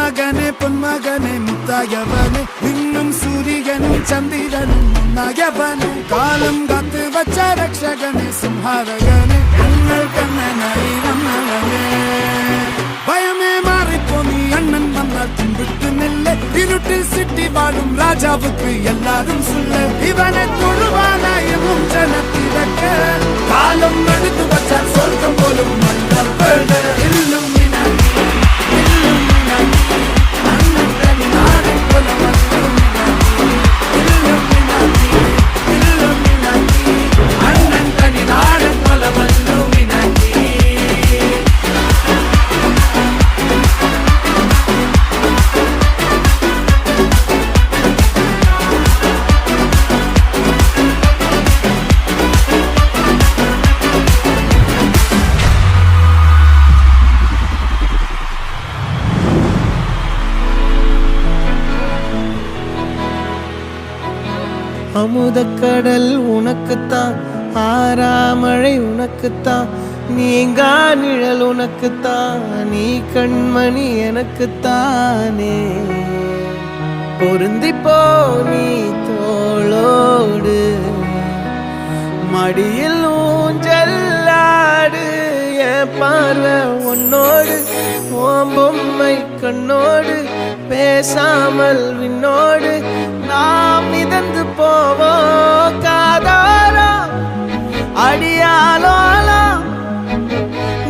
மகனே பொன்மகனே முத்தாயவனே இன்னும் சூரியனும் சந்திரனும் முன்னாயவனே காலம் காத்து வச்ச ரக்ஷகனே சிம்ஹாரகனே எங்கள் கண்ணனாய் வந்தவனே பயமே மாறிப்போ நீ அண்ணன் வந்தால் தும்பிட்டு நில்ல இருட்டில் சிட்டி வாழும் ராஜாவுக்கு எல்லாரும் சொல்ல இவனை தொழுவானாயும் ஜனத்திறக்க காலம் எடுத்து வச்சால் சொர்க்கம் போலும் இல்லும் அமுதக்கடல் உனக்குத்தான் ஆறாமழை உனக்குத்தான் நீங்கா நிழல் உனக்குத்தான் நீ கண்மணி எனக்குத்தானே பொருந்திப்போ நீ தோளோடு மடியில் ஊஞ்சல்லாடு என் பார்வை உன்னோடு ஓம் பொம்மை கண்ணோடு பேசாமல் விண்ணோடு நாம் மிதந்து போவோம் காதாரா அடியாலோலா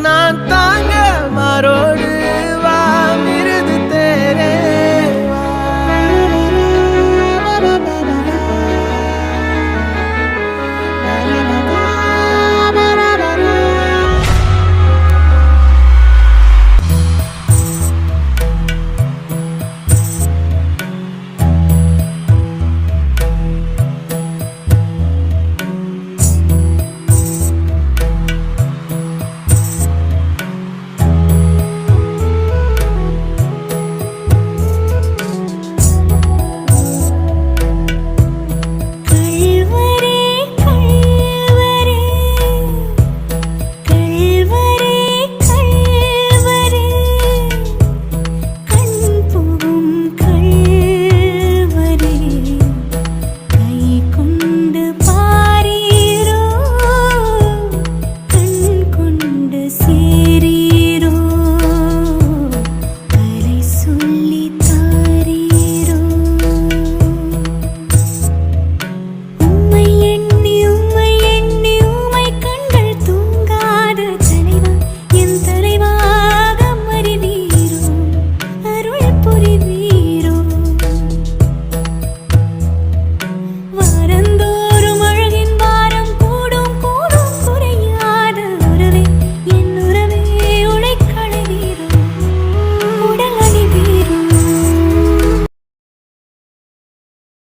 நான் தாங்க மாறோடு